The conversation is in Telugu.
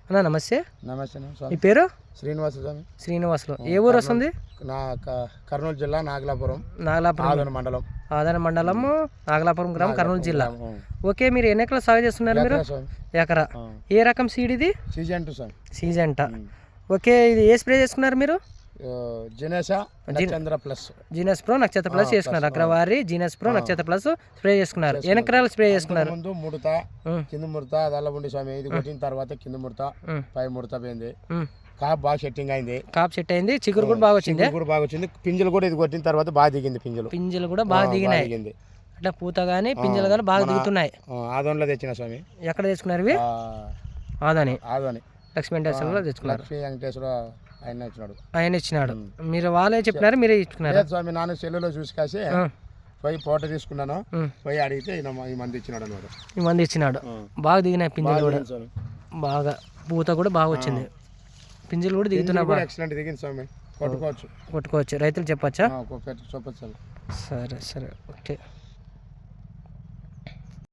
అన్న నమస్తే. నమస్తే మీ స్వామి. పేరు? శ్రీనివాస స్వామి. శ్రీనివాసులు. ఏ ఊరు వస్తుంది? కర్నూలు జిల్లా నాగలాపురం నాగలాపురం మండలం. ఆదరణ మండలం నాగలాపురం గ్రామం కర్నూలు జిల్లా. ఓకే, మీరు ఎన్ని ఎకరాలు సాగు చేస్తున్నారు? మీరు ఎకరా. ఏ రకం సీడ్ ఇది? సీజెంటా. ఓకే, ఇది ఏ స్ప్రే చేసుకున్నారు మీరు? జీనస్ ప్రో నక్షత్ర ప్లస్ చేసుకున్నారు. అగ్రవారి జీనస్ ప్రో నక్షత్ర ప్లస్ స్ప్రే చేసుకున్నారు. ఎన్ని ఎకరాలు స్ప్రే చేసుకున్నారు? ముందు ముడత, కింద ముడత అదల్లా ఉండి స్వామి. ఇది కొట్టిన తర్వాత కింద ముడత, పై ముడత పోయింది. కాప్ బాగా సెట్టింగ్ అయింది. కాప్ సెట్ అయింది. చిగురు కూడా బాగా వచ్చింది. పింజలు కూడా ఇది కొట్టిన తర్వాత బాగా దిగింది. పింజలు కూడా బాగా దిగినాయి. అంటే పూత గానీ పింజలు కానీ బాగా దిగుతున్నాయి. ఆదోన్లో తెచ్చిన స్వామి. ఎక్కడ తెచ్చుకున్నారు ఇవి? ఆదాని లక్ష్మీ వెంకటేశ్వర తెచ్చుకున్నారు. లక్ష్మీ వెంకటేశ్వర ఆయన ఇచ్చినాడు. మీరు వాళ్ళే చెప్పినారు, మీరే ఇచ్చుకున్నారు స్వామి? నాన్న సెల్లులో చూసి కాసి పోయి ఫోటో తీసుకున్నాను. పోయి అడిగితే ఈ మంది ఇచ్చినాడు అనమాట. ఈ మంది ఇచ్చినాడు. బాగా దిగినాయి పింజలు కూడా. బాగా పూత కూడా బాగా వచ్చింది. పింజలు కూడా దిగుతున్నాయి. ఎక్సలెంట్ దిగింది స్వామి. కొట్టుకోవచ్చు. రైతులు చెప్పచ్చా? చెప్పచ్చు. సరే ఓకే.